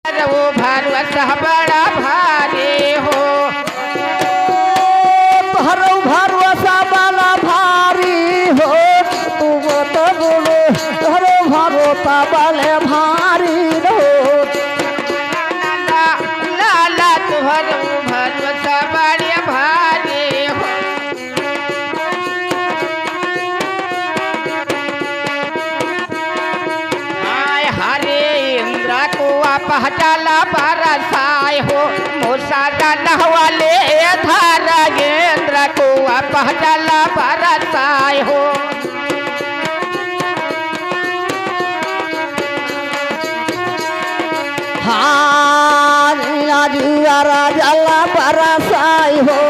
वो भरोसा बड़ा भारी हो तोहरो भरोसा बड़ा भारी हो तू तो बोलो तोहरो भरोसा बड़े भारी हो लाला तुहरो भरोसा बड़े भारी हो आय हरे इंद्र को पहचाला बरसाए हो मुसादा नहवाले धार गेंद्र को पहचाला बरसाए हो हाँ राजा बरसाई हो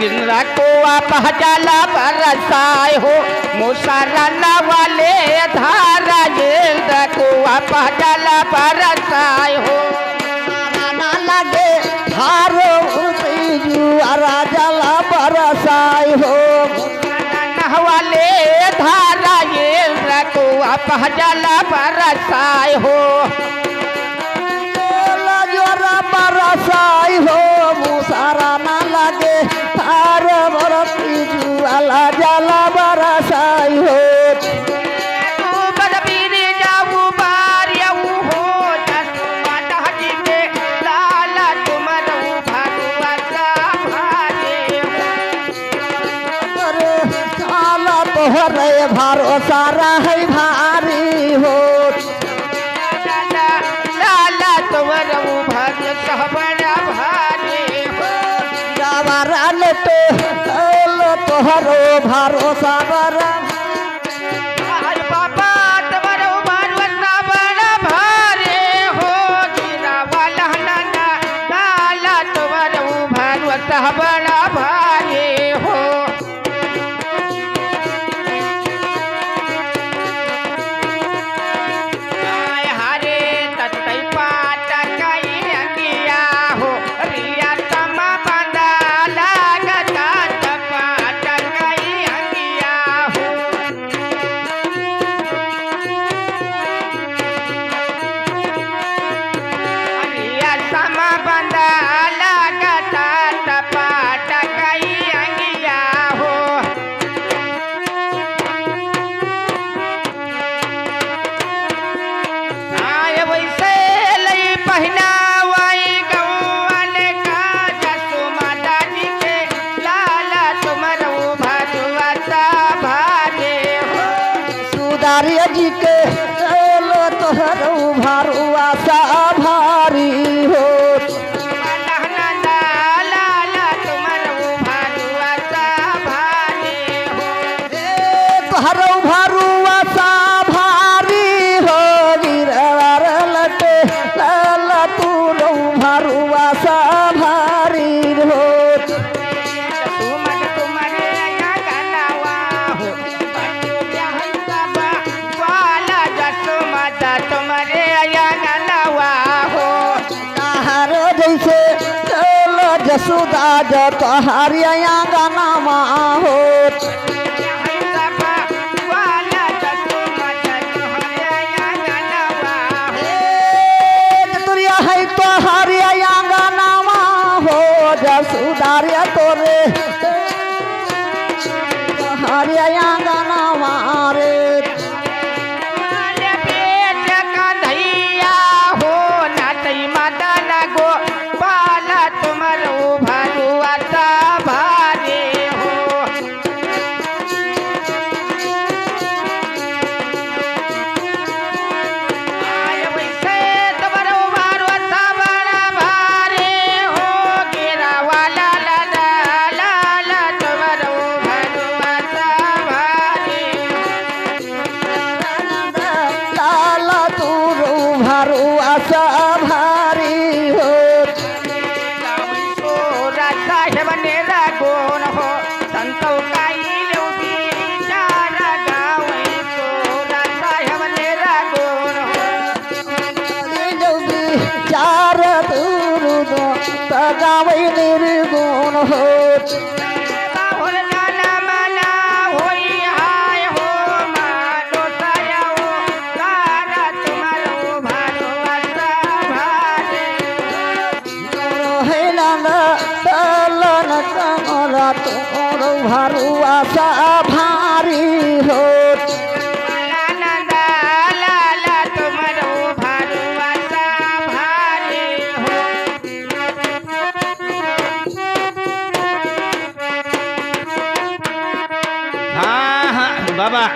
इंद्र को पहचाला बरसाए हो मुसरना वाले धारा इंद्र को पहचाला बरसाए हो ना लगे हारो राजा बरसाई हो वाले धारा इंद्र को पहचाला बरसाए हो बरसाई हो मुसारा ना लगे थार बरती जुआला जला बरसाई हो तोहरे भरोसा रहे भारी हो लाला तुम्हारा भरोसा बड़ा भारी हो जवारन तो तोहरो भरोसा बड़ा बाबा तुम्हारा भरोसा बड़ा भारी हो गिरा वाला नाना लाला तुम्हारा भरोसा बड़ा भारी हो जी के तोहरो भरोसा भारी हो तोहरो भरोसा भारी हो गिरवार लटे लाला तू भरोसा भारी हो तुम्हारे आया गलवा हो ताहारो जैसे चलो जसुदा जो तोहारी आया गाना हो तुरिया है तोहारी आया गाना हो जसुदारिया तोरे तोहारी आया गाना रे भरोसा भारी हो साहेब ने रागोन हो संतो साहेब ने रागोन हो चार दूर गाँव निर्गुण हो आनंद तलन कमरा तोर भरुआ सा भारी हो आनंद लाला तुम्हारो भरुआ सा भारी हो हाँ हाँ बाबा